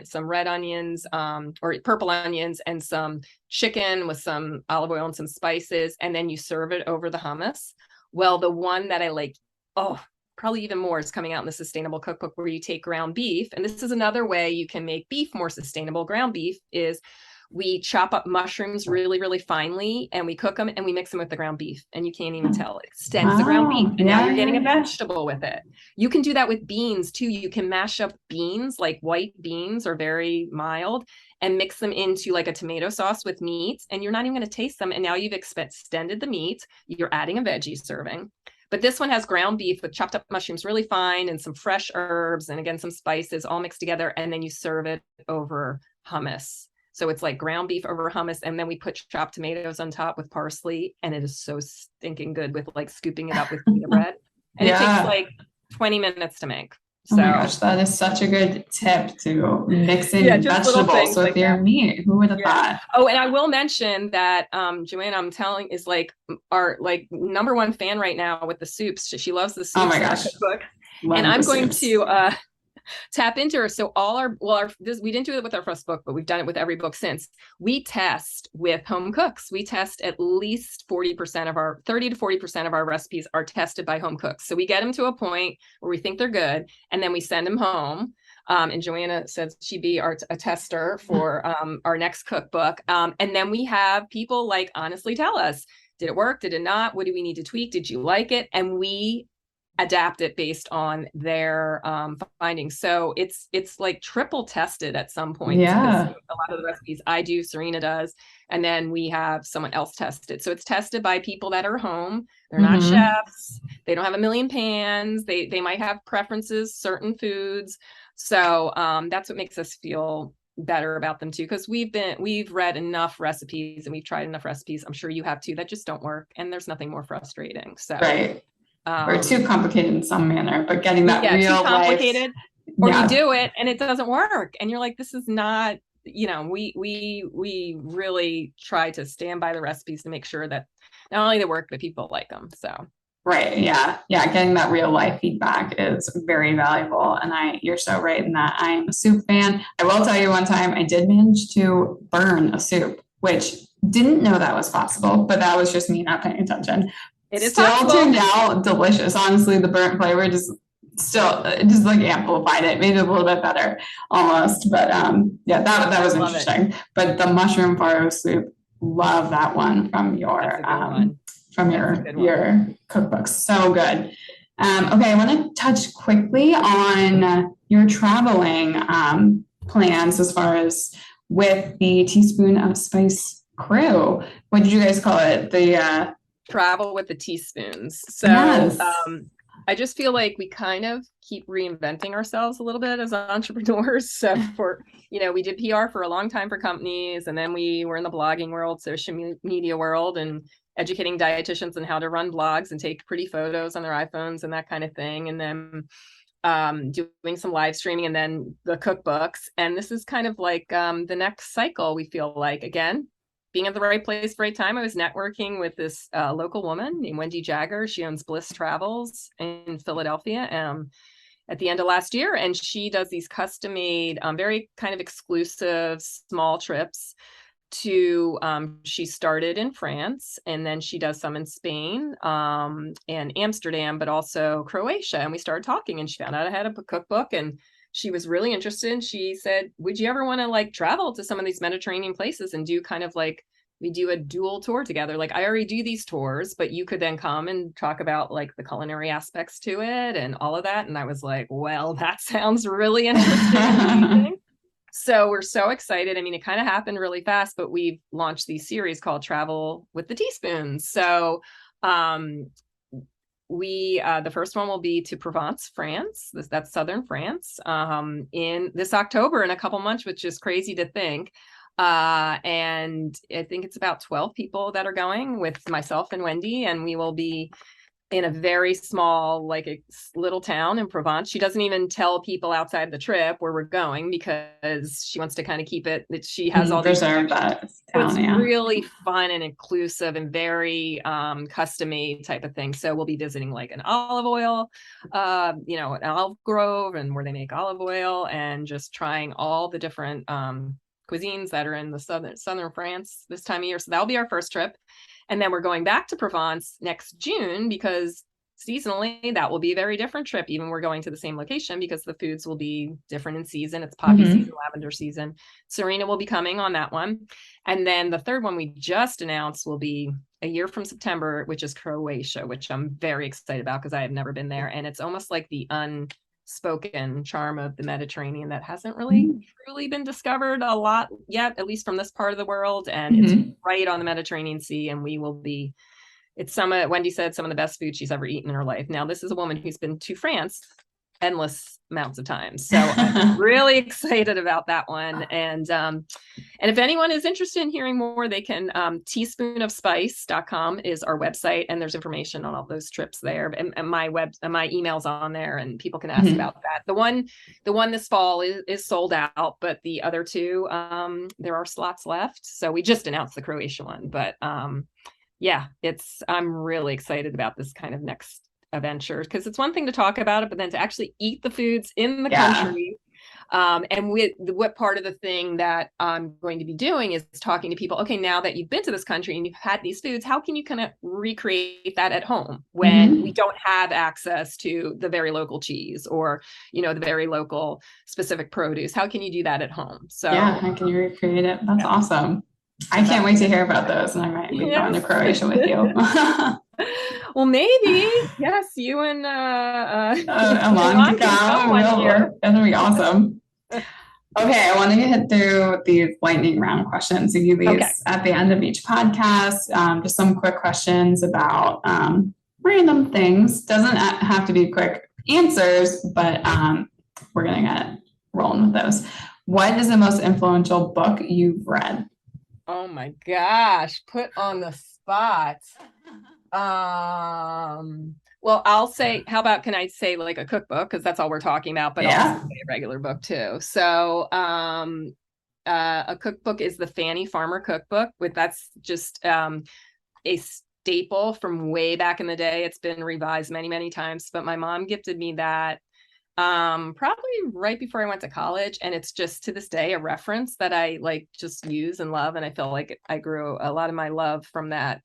some red onions, or purple onions, and some chicken with some olive oil and some spices. And then you serve it over the hummus. Well, the one that I like, probably even more, is coming out in the Sustainable Cookbook, where you take ground beef. And this is another way you can make beef more sustainable. Ground beef is, we chop up mushrooms really, really finely, and we cook them and we mix them with the ground beef, and you can't even tell. It extends the ground beef, and now you're getting a vegetable with it. You can do that with beans too. You can mash up beans, like white beans are very mild, and mix them into like a tomato sauce with meat, and you're not even going to taste them. And now you've extended the meat. You're adding a veggie serving. But this one has ground beef with chopped up mushrooms really fine, and some fresh herbs, and again, some spices all mixed together. And then you serve it over hummus. So it's like ground beef over hummus, and then we put chopped tomatoes on top with parsley, and it is so stinking good with like scooping it up with pita bread. And it takes like 20 minutes to make. So, oh my gosh, that is such a good tip to mix in vegetables with like your meat. Who would have thought? Oh, and I will mention that Joanna, I'm telling, is like our number one fan right now with the soups. She loves the soups. Oh my gosh. And I'm going to tap into her. So we didn't do it with our first book, but we've done it with every book since. We test with home cooks. We test at least 30 to 40% of our recipes are tested by home cooks. So we get them to a point where we think they're good, and then we send them home. And Joanna says she'd be a tester for our next cookbook. And then we have people like honestly tell us, did it work? Did it not? What do we need to tweak? Did you like it? And we adapt it based on their findings. So it's like triple tested at some point. Yeah. A lot of the recipes I do, Serena does, and then we have someone else test it. So it's tested by people that are home. They're not chefs. They don't have a million pans. They might have preferences, certain foods. So that's what makes us feel better about them too, because we've read enough recipes and we've tried enough recipes, I'm sure you have too, that just don't work, and there's nothing more frustrating. So right. Or too complicated in some manner, but getting that real too complicated life, or you do it and it doesn't work and you're like, this is not, we really try to stand by the recipes to make sure that not only they work but people like them. So right. Yeah. Getting that real life feedback is very valuable. And you're so right in that. I'm a soup fan. I will tell you, one time I did manage to burn a soup, which didn't know that was possible, but that was just me not paying attention. It is still possible. Turned out delicious. Honestly, the burnt flavor just like amplified it, made it a little bit better almost. But that was interesting. But the mushroom farro soup, love that one from your your cookbook. So good. Okay, I want to touch quickly on your traveling plans as far as with the Teaspoon of Spice crew. What did you guys call it? The Travel with the Teaspoons. So yes. I just feel like we kind of keep reinventing ourselves a little bit as entrepreneurs. So we did PR for a long time for companies, and then we were in the blogging world, social media world, and educating dietitians on how to run blogs and take pretty photos on their iPhones and that kind of thing. And then doing some live streaming, and then the cookbooks. And this is kind of like the next cycle, we feel like, again, being at the right place, right time. I was networking with this local woman named Wendy Jagger. She owns Bliss Travels in Philadelphia at the end of last year. And she does these custom-made, very kind of exclusive small trips to, she started in France, and then she does some in Spain and Amsterdam, but also Croatia. And we started talking, and she found out I had a cookbook, and she was really interested. And she said, would you ever want to like travel to some of these Mediterranean places and do kind of like, we do a dual tour together? Like, I already do these tours, but you could then come and talk about like the culinary aspects to it and all of that. And I was like, well, that sounds really interesting. So we're so excited. I mean, it kind of happened really fast, but we've launched these series called Travel with the Teaspoons. So the first one will be to Provence, France. That's southern France, in this October, in a couple months, which is crazy to think. And I think it's about 12 people that are going with myself and Wendy, and we will be in a very small, like a little town in Provence. She doesn't even tell people outside the trip where we're going because she wants to kind of keep it that she has all these. It's really fun and inclusive and very custom made type of thing. So we'll be visiting like an olive oil, an olive grove, and where they make olive oil, and just trying all the different cuisines that are in the southern France this time of year. So that'll be our first trip. And then we're going back to Provence next June, because seasonally that will be a very different trip. Even we're going to the same location because the foods will be different in season. It's poppy season, lavender season. Serena will be coming on that one. And then the third one we just announced will be a year from September, which is Croatia, which I'm very excited about because I have never been there. And it's almost like the unspoken charm of the Mediterranean that hasn't really truly been discovered a lot yet, at least from this part of the world. And it's right on the Mediterranean Sea, and we will be, Wendy said, some of the best food she's ever eaten in her life. Now, this is a woman who's been to France endless amounts of times. So I'm really excited about that one. And if anyone is interested in hearing more, they can, teaspoonofspice.com is our website, and there's information on all those trips there, and my email's on there, and people can ask about that. The one this fall is sold out, but the other two, there are slots left. So we just announced the Croatia one, but I'm really excited about this kind of next venture, because it's one thing to talk about it, but then to actually eat the foods in the country. And what part of the thing that I'm going to be doing is talking to people. Okay, now that you've been to this country and you've had these foods, how can you kind of recreate that at home when we don't have access to the very local cheese or, the very local specific produce? How can you do that at home? So how can you recreate it? That's awesome. I can't wait to hear about those, and I might be going to Croatia with you. Well, maybe. Yes, you and Alon can come. That'll be awesome. Okay, I want to hit through these lightning round questions. So you these at the end of each podcast, just some quick questions about random things. Doesn't have to be quick answers, but we're going to get rolling with those. What is the most influential book you've read? Oh my gosh, put on the spot. Well, I'll say, how about, can I say like a cookbook? Because that's all we're talking about, but also a regular book too. So a cookbook is the Fannie Farmer cookbook. That's just a staple from way back in the day. It's been revised many, many times, but my mom gifted me that probably right before I went to college. And it's just to this day a reference that I like just use and love. And I feel like I grew a lot of my love from that.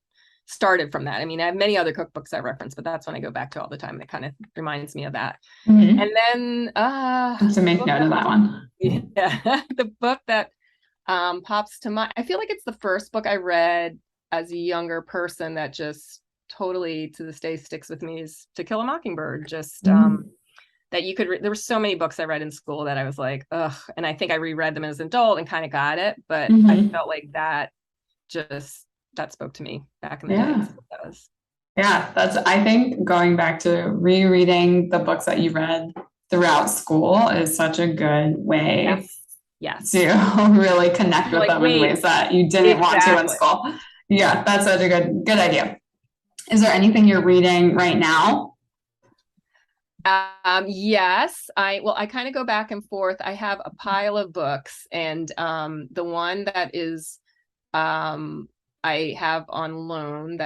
Started from that. I mean, I have many other cookbooks I reference, but that's one I go back to all the time. It kind of reminds me of that. And then to make note of that one. Yeah, the book that pops to mind. I feel like it's the first book I read as a younger person that just totally to this day sticks with me is To Kill a Mockingbird. Just that you could there were so many books I read in school that I was like, ugh, and I think I reread them as an adult and kind of got it, but I felt like that spoke to me back in the day. That's, I think going back to rereading the books that you read throughout school is such a good way to really connect with them in ways that you didn't want to in school. Yeah, that's such a good idea. Is there anything you're reading right now? Yes, I kind of go back and forth. I have a pile of books, and the one that is I have on loan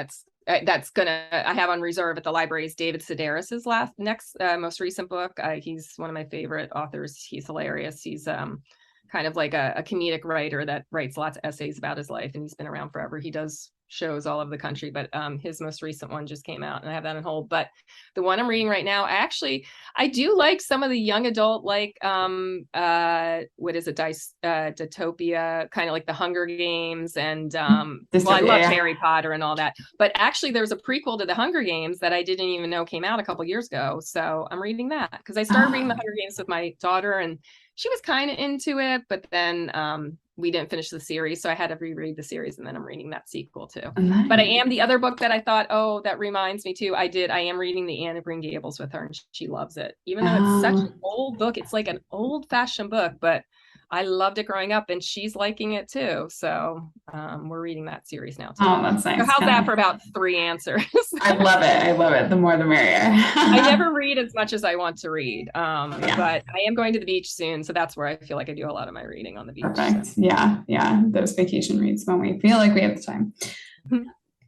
I have on reserve at the library is David Sedaris's most recent book. He's one of my favorite authors. He's hilarious. He's kind of like a comedic writer that writes lots of essays about his life, and he's been around forever. He does shows all over the country, but his most recent one just came out and I have that on hold. But the one I'm reading right now, I do like some of the young adult, like what is it, Dystopia, kind of like the Hunger Games, and I love Harry Potter and all that, but actually there's a prequel to the Hunger Games that I didn't even know came out a couple years ago, so I'm reading that because I started reading the Hunger Games with my daughter and she was kind of into it, but then we didn't finish the series, so I had to reread the series, and then I'm reading that sequel too. Nice. But I am the other book that I thought, oh, that reminds me too. I am reading the Anne of Green Gables with her, and she loves it, even though it's such an old book. It's like an old-fashioned book, but I loved it growing up, and she's liking it too. So we're reading that series now too. Oh, that's nice. So how's that for about 3 answers? I love it. The more the merrier. I never read as much as I want to read, but I am going to the beach soon, so that's where I feel like I do a lot of my reading, on the beach. Perfect. So. Yeah. Those vacation reads when we feel like we have the time.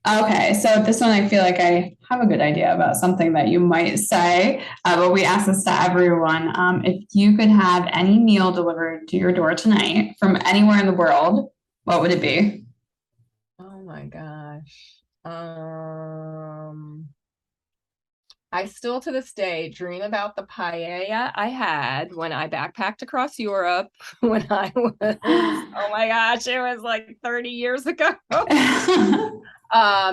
Okay, so this one I feel like I have a good idea about something that you might say, but we ask this to everyone. If you could have any meal delivered to your door tonight from anywhere in the world, what would it be? Oh my gosh. I still to this day dream about the paella I had when I backpacked across Europe when I was, oh my gosh, it was like 30 years ago.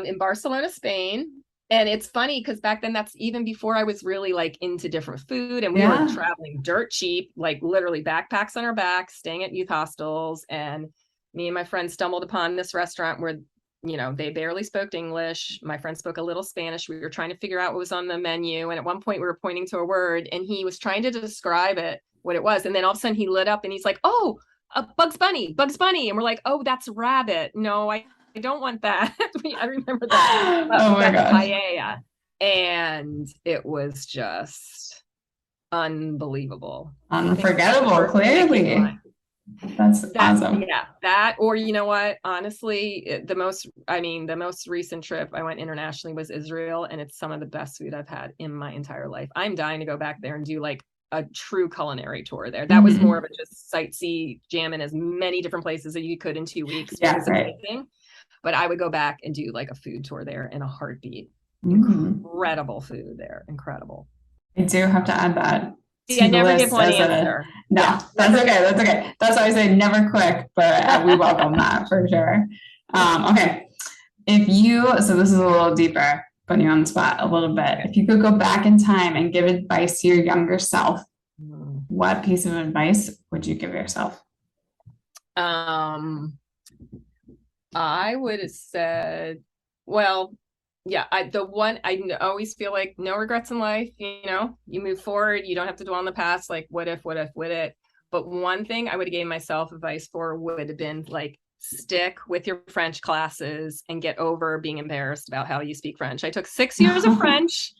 In Barcelona, Spain. And it's funny because back then, that's even before I was really like into different food, and we were traveling dirt cheap, like literally backpacks on our backs, staying at youth hostels. And me and my friend stumbled upon this restaurant where, they barely spoke English. My friend spoke a little Spanish. We were trying to figure out what was on the menu. And at one point we were pointing to a word and he was trying to describe what it was. And then all of a sudden he lit up and he's like, oh, Bugs Bunny. And we're like, oh, that's rabbit. No, I don't want that. I remember that. Oh my gosh. Paella. And it was just unbelievable. Unforgettable, clearly. That's awesome. Yeah, that, or you know what, honestly, the most recent trip I went internationally was Israel, and it's some of the best food I've had in my entire life. I'm dying to go back there and do like a true culinary tour there. That was more of a just sightsee, jam in as many different places that you could in 2 weeks, which was amazing. But I would go back and do like a food tour there in a heartbeat. Incredible food there. Incredible. I do have to add that. See, I never give one answer. That's okay. That's okay. That's why I say never quick, but we welcome that for sure. Okay. So this is a little deeper, putting you on the spot a little bit. If you could go back in time and give advice to your younger self, what piece of advice would you give yourself? I would have said, well, yeah, I always feel like no regrets in life. You move forward. You don't have to dwell on the past. Like, what if, would it? But one thing I would have gave myself advice for would have been like, stick with your French classes and get over being embarrassed about how you speak French. I took 6 years of French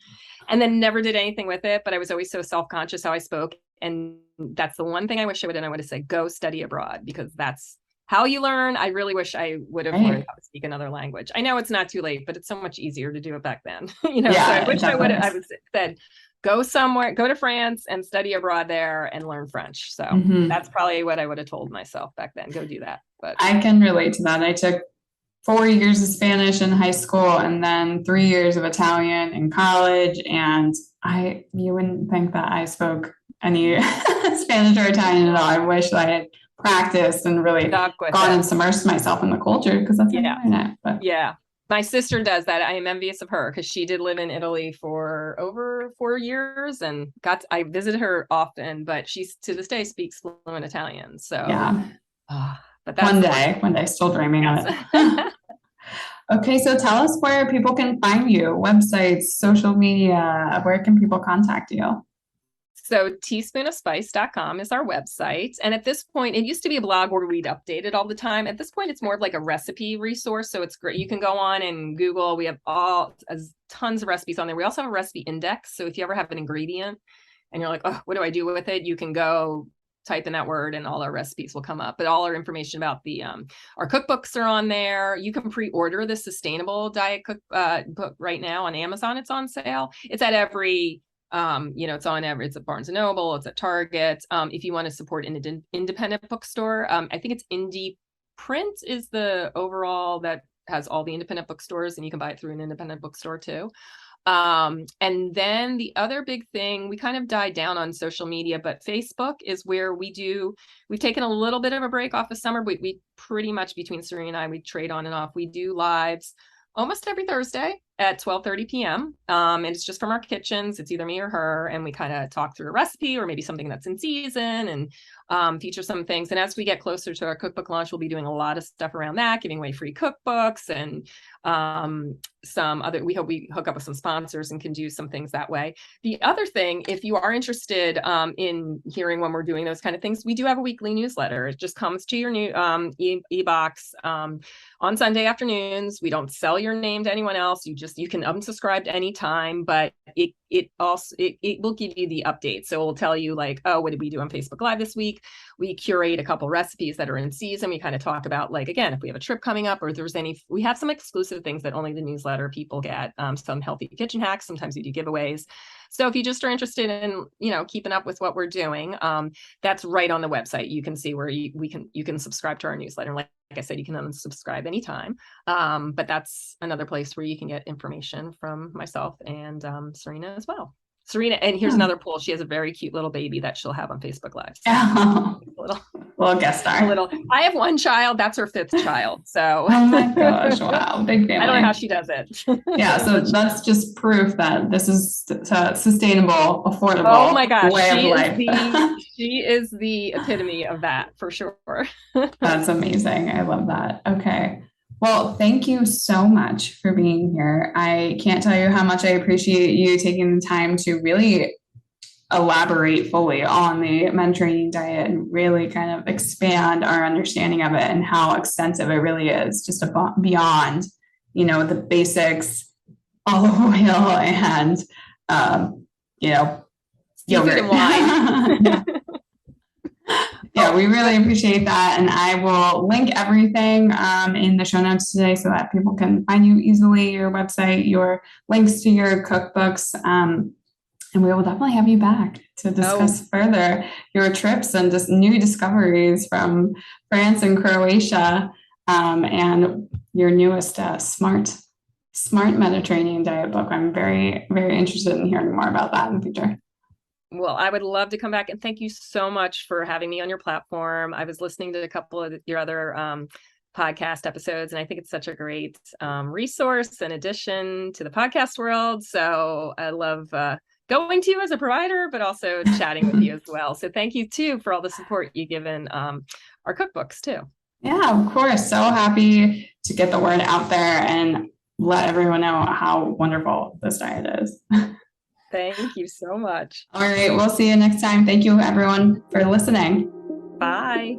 and then never did anything with it. But I was always so self-conscious how I spoke. And that's the one thing I wish I would have done. I would have said, go study abroad, because that's how you learn. I really wish I would have learned how to speak another language. I know it's not too late, but it's so much easier to do it back then. So I wish I would have said, go somewhere, go to France and study abroad there and learn French. So that's probably what I would have told myself back then. Go do that. But I can relate to that. I took 4 years of Spanish in high school and then 3 years of Italian in college. And you wouldn't think that I spoke any Spanish or Italian at all. I wish I had practiced and really gone and submersed myself in the culture, because that's how you learn it. But my sister does that. I am envious of her because she did live in Italy for over 4 years and I visited her often, but she's to this day speaks fluent Italian. So but that's one day, still dreaming of it. Okay, so tell us where people can find you, websites, social media, where can people contact you? So teaspoonofspice.com is our website. And at this point, it used to be a blog where we'd update it all the time. At this point, it's more of like a recipe resource. So it's great. You can go on and Google. We have tons of recipes on there. We also have a recipe index. So if you ever have an ingredient and you're like, oh, what do I do with it? You can go type in that word and all our recipes will come up. But all our information about our cookbooks are on there. You can pre-order the sustainable diet cookbook right now on Amazon. It's on sale. It's at every it's at Barnes & Noble, it's at Target. If you want to support an independent bookstore, I think it's Indie Print is the overall that has all the independent bookstores, and you can buy it through an independent bookstore too. And then the other big thing, we kind of died down on social media, but Facebook is where we've taken a little bit of a break off of summer. We pretty much, between Serena and I, we trade on and off. We do lives almost every Thursday at 12:30 p.m. And it's just from our kitchens. It's either me or her, and we kind of talk through a recipe or maybe something that's in season and feature some things. And as we get closer to our cookbook launch, we'll be doing a lot of stuff around that, giving away free cookbooks and we hope we hook up with some sponsors and can do some things that way. The other thing, if you are interested in hearing when we're doing those kind of things, we do have a weekly newsletter. It just comes to your new e-box on Sunday afternoons. We don't sell your name to anyone else. You can unsubscribe at any time, but it will give you the updates. So it will tell you like, oh, what did we do on Facebook Live this week? We curate a couple recipes that are in season. We kind of talk about, like, again, if we have a trip coming up or if there's we have some exclusive things that only the newsletter people get, some healthy kitchen hacks. Sometimes we do giveaways. So if you just are interested in, keeping up with what we're doing, that's right on the website. You can see where you can subscribe to our newsletter. Like I said, you can unsubscribe anytime. But that's another place where you can get information from myself and Serena as well. Serena, and here's another poll. She has a very cute little baby that she'll have on Facebook Live. So little guest star. I have one child. That's her 5th child. So. Oh my gosh! Wow, big family. I don't know how she does it. Yeah, so that's just proof that this is sustainable, affordable. Oh my gosh, way of life. She is the epitome of that for sure. That's amazing. I love that. Okay. Well, thank you so much for being here. I can't tell you how much I appreciate you taking the time to really elaborate fully on the Mediterranean diet and really kind of expand our understanding of it and how extensive it really is, just beyond, the basics, olive oil and, yogurt and wine. Yeah, we really appreciate that. And I will link everything in the show notes today so that people can find you easily, your website, your links to your cookbooks. And we will definitely have you back to discuss further your trips and just new discoveries from France and Croatia, and your newest Smart Mediterranean Diet book. I'm very, very interested in hearing more about that in the future. Well, I would love to come back, and thank you so much for having me on your platform. I was listening to a couple of your other podcast episodes, and I think it's such a great resource and addition to the podcast world. So I love going to you as a provider, but also chatting with you as well. So thank you too for all the support you've given our cookbooks too. Yeah, of course. So happy to get the word out there and let everyone know how wonderful this diet is. Thank you so much. All right. We'll see you next time. Thank you, everyone, for listening. Bye.